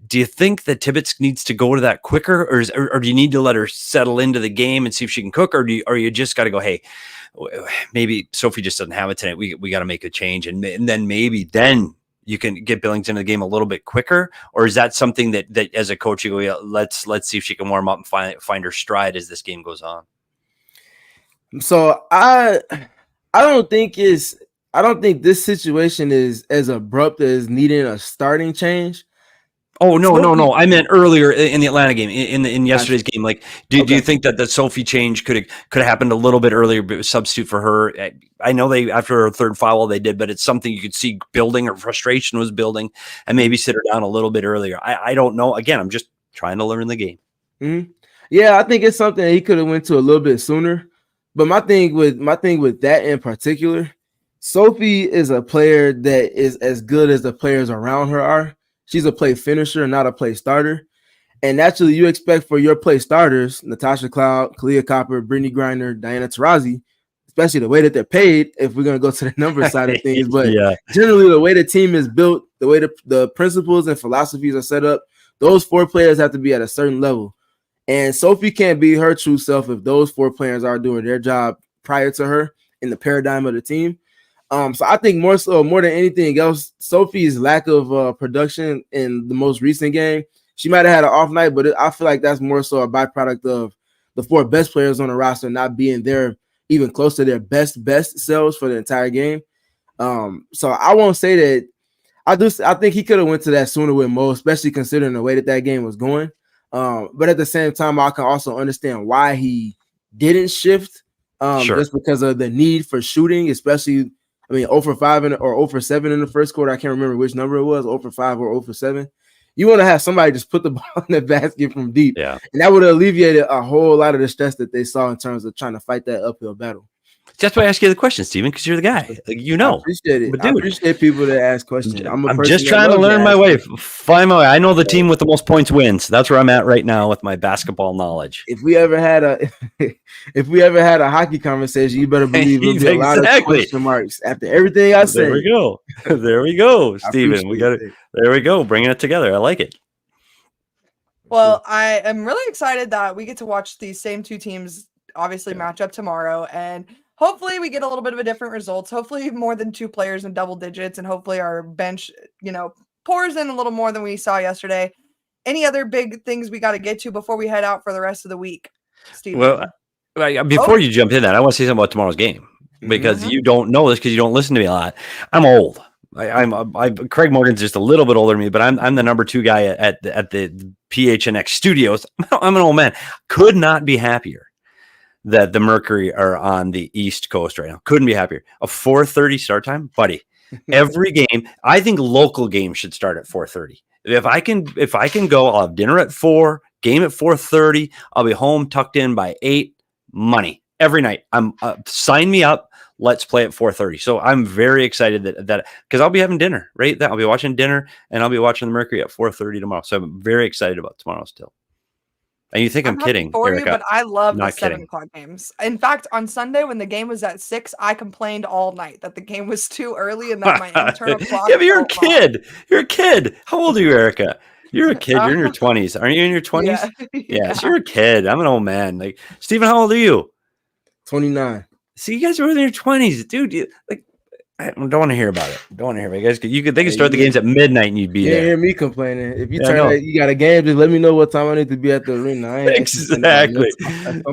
do you think that Tibbetts needs to go to that quicker, or do you need to let her settle into the game and see if she can cook, or you just got to go, hey, maybe Sophie just doesn't have it tonight. We got to make a change, and then maybe you can get Billings into the game a little bit quicker, or is that something that as a coach you go, yeah, let's see if she can warm up and find her stride as this game goes on? So I don't think this situation is as abrupt as needing a starting change. Oh, no. I meant earlier in the Atlanta game, in yesterday's game. Like, do you think that the Sophie change could have happened a little bit earlier, but substitute for her? I know they, after her 3rd foul, they did, but it's something you could see building, or frustration was building, and maybe sit her down a little bit earlier. I don't know. Again, I'm just trying to learn the game. Mm-hmm. Yeah, I think it's something that he could have went to a little bit sooner. But my thing with that in particular, Sophie is a player that is as good as the players around her are. She's a play finisher, not a play starter. And naturally, you expect for your play starters, Natasha Cloud, Kahleah Copper, Brittney Griner, Diana Taurasi, especially the way that they're paid, if we're going to go to the number side of things. But generally, the way the team is built, the way the principles and philosophies are set up, those 4 players have to be at a certain level. And Sophie can't be her true self if those 4 players are doing their job prior to her in the paradigm of the team. So I think more than anything else, Sophie's lack of production in the most recent game, she might have had an off night, but I feel like that's more so a byproduct of the 4 best players on the roster not being there even close to their best selves for the entire game. So I won't say that. I think he could have went to that sooner with Mo, especially considering the way that game was going. But at the same time, I can also understand why he didn't shift. Sure. Just because of the need for shooting, especially. I mean, 0 for 5 or 0 for 7 in the first quarter. I can't remember which number it was, 0 for 5 or 0 for 7. You want to have somebody just put the ball in the basket from deep. Yeah. And that would have alleviated a whole lot of the stress that they saw in terms of trying to fight that uphill battle. That's why I ask you the question, Steven, because you're the guy. You know. I appreciate it. But I dude, appreciate people that ask questions. I'm just trying to learn my way. Find my way. I know the team with the most points wins. That's where I'm at right now with my basketball knowledge. If we ever had a hockey conversation, you better believe there'll be a lot of question marks after everything I said. There we go. There we go, Steven. We got it. There we go. Bringing it together. I like it. Well, I am really excited that we get to watch these same 2 teams obviously match up tomorrow, and hopefully we get a little bit of a different results. Hopefully more than 2 players in double digits, and hopefully our bench, pours in a little more than we saw yesterday. Any other big things we got to get to before we head out for the rest of the week, Steven? Well, before you jump in that, I want to say something about tomorrow's game because you don't know this because you don't listen to me a lot. I'm old. Craig Morgan's just a little bit older than me, but I'm the number 2 guy at the PHNX studios. I'm an old man. Could not be happier that the Mercury are on the East Coast right now. Couldn't be happier. A 4:30 start time, buddy. Every game, I think local games should start at 4:30. If I can go, I'll have dinner at 4, game at 4:30. I'll be home tucked in by 8. Money every night. Sign me up. Let's play at 4:30. So I'm very excited that because I'll be having dinner, right? I'll be watching dinner and I'll be watching the Mercury at 4:30 tomorrow. So I'm very excited about tomorrow still. And you think I'm kidding, for Erika, you, but I love the not 7 kidding. o'clock games. In fact, on Sunday when the game was at 6, I complained all night that the game was too early and that my internal clock. Yeah, but you're a kid. You're a kid. How old are you, Erika? You're a kid. You're in your 20s. Aren't you in your 20s? Yeah. So you're a kid. I'm an old man. Like, Steven, how old are you? 29. See, you guys are in your 20s, dude. I don't want to hear about it. Don't want to hear about it. Guys, they can start the games at midnight and you'd be there. You hear me complaining. If you you got a game, just let me know what time I need to be at the arena. Exactly.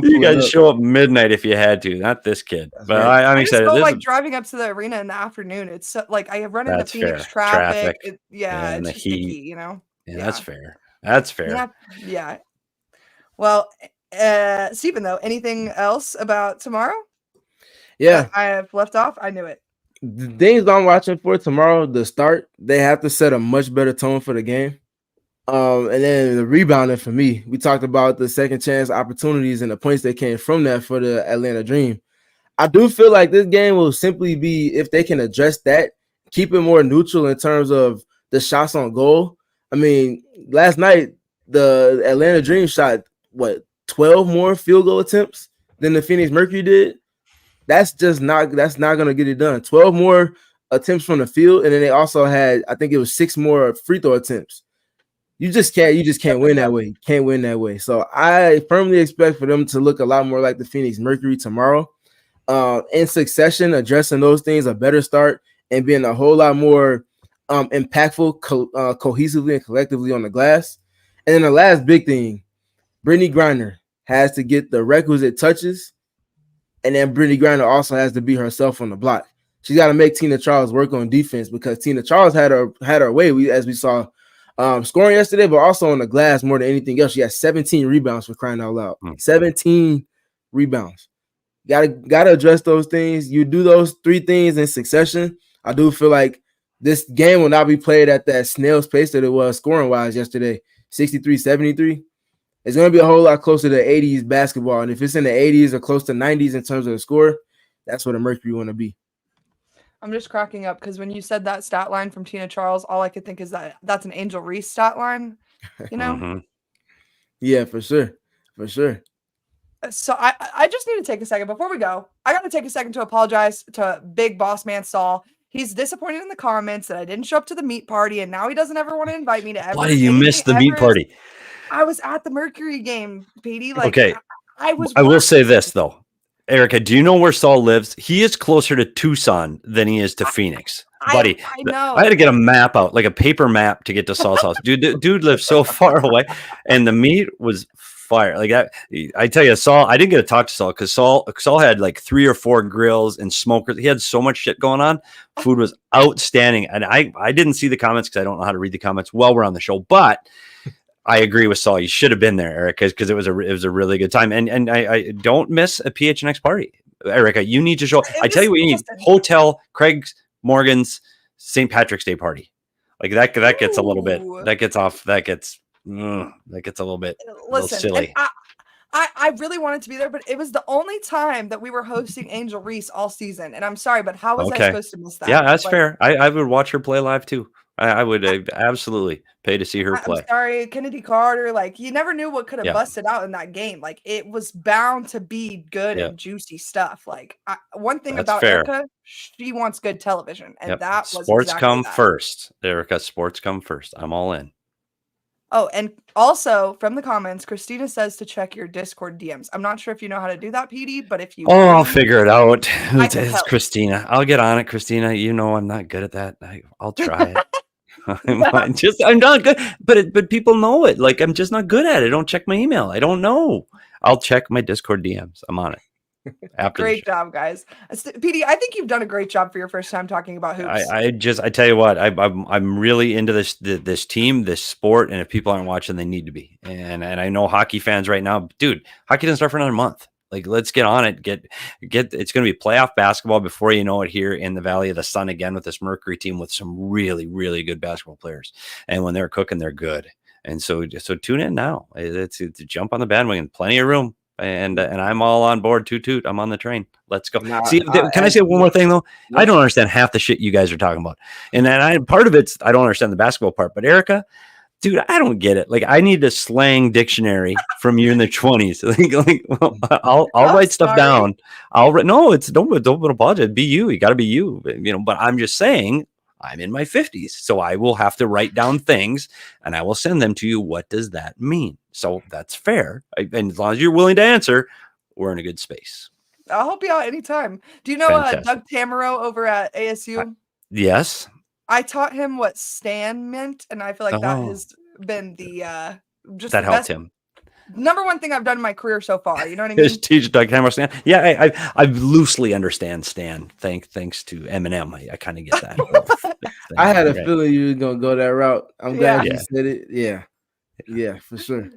You guys show up midnight if you had to. Not this kid. That's but right. I'm excited. Like driving up to the arena in the afternoon. It's so, like I have run into Phoenix traffic. It's the just heat. sticky, Yeah, that's fair. That's fair. Yeah. Well, Steven, though, anything else about tomorrow? Yeah, I have left off. I knew it. The things I'm watching for tomorrow, the start, they have to set a much better tone for the game. And then the rebounding for me, we talked about the second chance opportunities and the points that came from that for the Atlanta Dream. I do feel like this game will simply be, if they can address that, keep it more neutral in terms of the shots on goal. I mean, last night, the Atlanta Dream shot, 12 more field goal attempts than the Phoenix Mercury did? That's not going to get it done. 12 more attempts from the field, and then they also had, I think it was 6 more free throw attempts. You just can't win that way. You can't win that way. So I firmly expect for them to look a lot more like the Phoenix Mercury tomorrow. In succession, addressing those things, a better start, and being a whole lot more impactful cohesively and collectively on the glass. And then the last big thing, Brittney Griner has to get the requisite touches. And then Brittney Griner also has to be herself on the block. She's got to make Tina Charles work on defense because Tina Charles had her way, as we saw scoring yesterday, but also on the glass more than anything else. She had 17 rebounds for crying out loud. 17 rebounds. Gotta address those things. You do those 3 things in succession. I do feel like this game will not be played at that snail's pace that it was scoring-wise yesterday, 63-73. It's going to be a whole lot closer to 80s basketball. And if it's in the 80s or close to 90s in terms of the score, that's where the Mercury want to be. I'm just cracking up because when you said that stat line from Tina Charles, all I could think is that that's an Angel Reese stat line, you know? Mm-hmm. Yeah, for sure. For sure. So I just need to take a second before we go. I got to take a second to apologize to Big Boss Man Saul. He's disappointed in the comments that I didn't show up to the meat party, and now he doesn't ever want to invite me to ever. Why do you miss the meat party? I was at the Mercury game, Petey. Like, okay. I will say this, though. Erika, do you know where Saul lives? He is closer to Tucson than he is to Phoenix. Buddy, I know. I had to get a map out, like a paper map to get to Saul's house. Dude lives so far away, and the meat was fire. Like I tell you, Saul, I didn't get to talk to Saul because Saul had like 3 or 4 grills and smokers. He had so much shit going on. Food was outstanding. And I didn't see the comments because I don't know how to read the comments while we're on the show, but I agree with Saul. You should have been there, Erika, because it was a really good time. And I don't miss a PHNX party. Erika, you need to show. I tell you what you need: hotel, Craig's, Morgan's, St. Patrick's Day party. Like that gets a little bit. That gets a little bit. Listen, silly. I really wanted to be there, but it was the only time that we were hosting Angel Reese all season. And I'm sorry, but how was I supposed to miss that? Yeah, that's fair. I would watch her play live too. I would absolutely pay to see her play. I'm sorry, Kennedy Carter. Like, you never knew what could have busted out in that game. Like, it was bound to be good and juicy stuff. Like, one thing about Erika, she wants good television, and that was sports exactly come that. first. Erika, sports come first. I'm all in. Oh, and also from the comments, Christina says to check your Discord DMs. I'm not sure if you know how to do that, Petey, but if you I'll figure it out. It's help. Christina. I'll get on it, Christina. You know I'm not good at that. I'll try it. I'm not good, but people know it. Like, I'm just not good at it. I don't check my email. I don't know. I'll check my Discord DMs. I'm on it. Great job, guys. Petey, I think you've done a great job for your first time talking about hoops. I tell you what, I'm really into this team, this sport, and if people aren't watching, they need to be. And I know hockey fans right now, dude, hockey doesn't start for another month. Like, let's get on it. Get. It's going to be playoff basketball before you know it here in the Valley of the Sun again with this Mercury team with some really, really good basketball players. And when they're cooking, they're good. And so tune in now. It's jump on the bandwagon. Plenty of room. And I'm all on board. Toot. I'm on the train. Let's go. See, can I say one more thing though? I don't understand half the shit you guys are talking about. And part of it's I don't understand the basketball part. But Erika, dude, I don't get it. Like, I need a slang dictionary from you in the 20s. I'll write stuff down. Don't apologize. Be you. You got to be you. But I'm just saying, I'm in my 50s, so I will have to write down things, and I will send them to you. What does that mean? So that's fair. And as long as you're willing to answer, we're in a good space. I'll help you out anytime. Do you know Doug Tamaro over at ASU? Yes. I taught him what Stan meant, and I feel like that has been the just that helped him. Number one thing I've done in my career so far. You know what I mean? Just teach Doug Tamaro Stan. Yeah, I loosely understand Stan. Thanks to Eminem, I kind of get that. I had a feeling you were gonna go that route. I'm glad you said it. Yeah, for sure.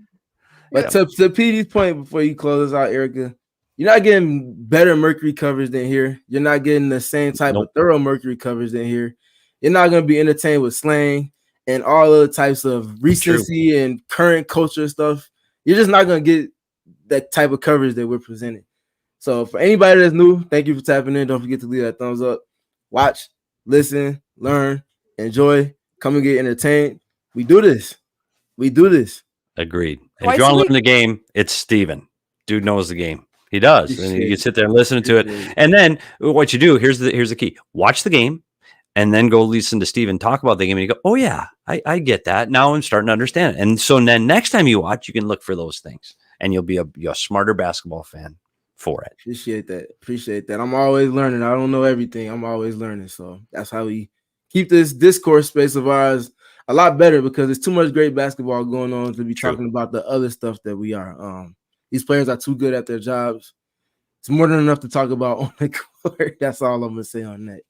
But to Petey's point, before you close us out, Erika, you're not getting better Mercury coverage than here. You're not getting the same type of thorough Mercury coverage than here. You're not going to be entertained with slang and all other types of recency and current culture stuff. You're just not going to get that type of coverage that we're presenting. So for anybody that's new, thank you for tapping in. Don't forget to leave that thumbs up. Watch, listen, learn, enjoy, come and get entertained. We do this. Agreed. And if you want to learn the game, it's Steven. Dude knows the game. He does. And you can sit there and listen to it. And then what you do, here's the key. Watch the game and then go listen to Steven talk about the game. And you go, oh, yeah, I get that. Now I'm starting to understand it. And so then next time you watch, you can look for those things. And you'll be a smarter basketball fan for it. Appreciate that. I'm always learning. I don't know everything. I'm always learning. So that's how we keep this discourse space of ours a lot better, because there's too much great basketball going on to be talking about the other stuff that we are. These players are too good at their jobs. It's more than enough to talk about on the court. That's all I'm going to say on that.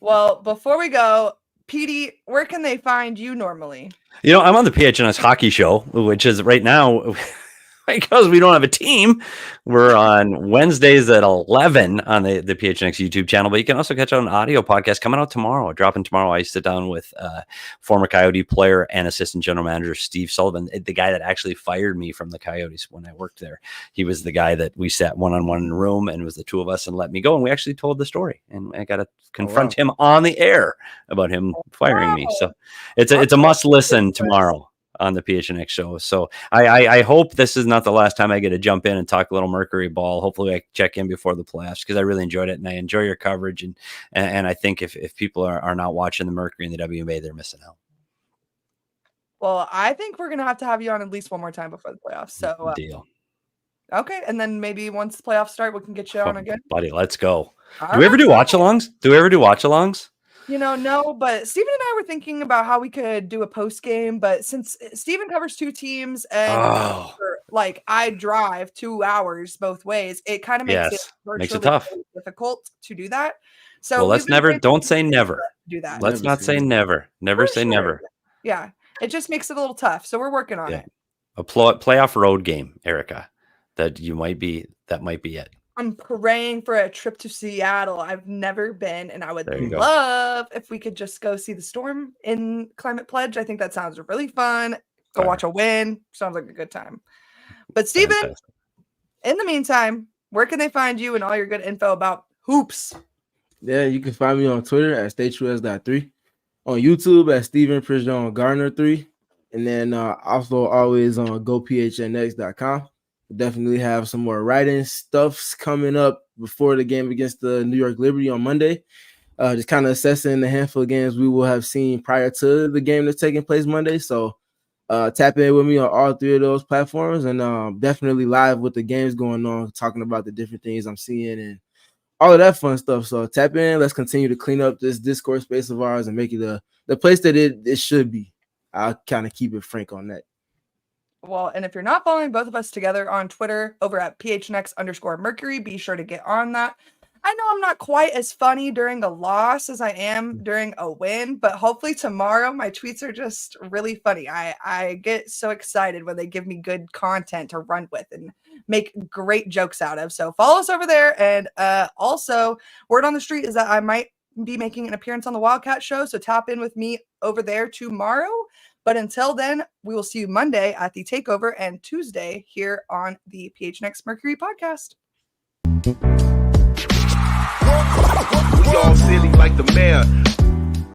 Well, before we go, Petey, where can they find you normally? I'm on the PHNS hockey show, which is right now, because we don't have a team, we're on Wednesdays at 11 on the PHNX YouTube channel. But you can also catch out an audio podcast coming out tomorrow. Dropping tomorrow. I sit down with former Coyote player and assistant general manager Steve Sullivan, the guy that actually fired me from the Coyotes when I worked there. He was the guy that we sat one-on-one in the room, and it was the two of us and let me go. And we actually told the story, and I got to confront him on the air about him firing me. So it's a must listen tomorrow on the PHNX show. So I hope this is not the last time I get to jump in and talk a little Mercury ball. Hopefully I check in before the playoffs, because I really enjoyed it and I enjoy your coverage. And I think if people are not watching the Mercury and the WNBA, they're missing out. Well, I think we're going to have you on at least one more time before the playoffs. So deal. Okay, and then maybe once the playoffs start, we can get you on again. Buddy, let's go. All Do we ever right. do watch-alongs? No, but Steven and I were thinking about how we could do a post game, but since Steven covers 2 teams and like I drive 2 hours both ways, it kind of makes it virtually tough. really difficult to do that. So Well, don't say never. Do that. Let's not say never. Never say never. Yeah, it just makes it a little tough. So we're working on it. A playoff road game, Erika. That might be it. I'm praying for a trip to Seattle. I've never been, and I would love if we could just go see the Storm in Climate Pledge. I think that sounds really fun. Go watch a win. Sounds like a good time. But Steven, in the meantime, where can they find you and all your good info about hoops? Yeah, you can find me on Twitter at StayTrueS.3, on YouTube at Steven Prijon Garner 3, and then also always on GoPHNX.com. Definitely have some more writing stuffs coming up before the game against the New York Liberty on Monday. Just kind of assessing the handful of games we will have seen prior to the game that's taking place Monday. So tap in with me on all 3 of those platforms, and definitely live with the games going on, talking about the different things I'm seeing and all of that fun stuff. So tap in. Let's continue to clean up this Discord space of ours and make it the place that it should be. I'll kind of keep it frank on that. Well, and if you're not following both of us together on Twitter over at PHNX_Mercury, be sure to get on that. I know I'm not quite as funny during a loss as I am during a win, but hopefully tomorrow my tweets are just really funny. I get so excited when they give me good content to run with and make great jokes out of. So follow us over there. And also, word on the street is that I might be making an appearance on the Wildcat Show. So tap in with me over there tomorrow. But until then, we will see you Monday at the Takeover and Tuesday here on the PHNX Mercury podcast. We all silly like the mayor.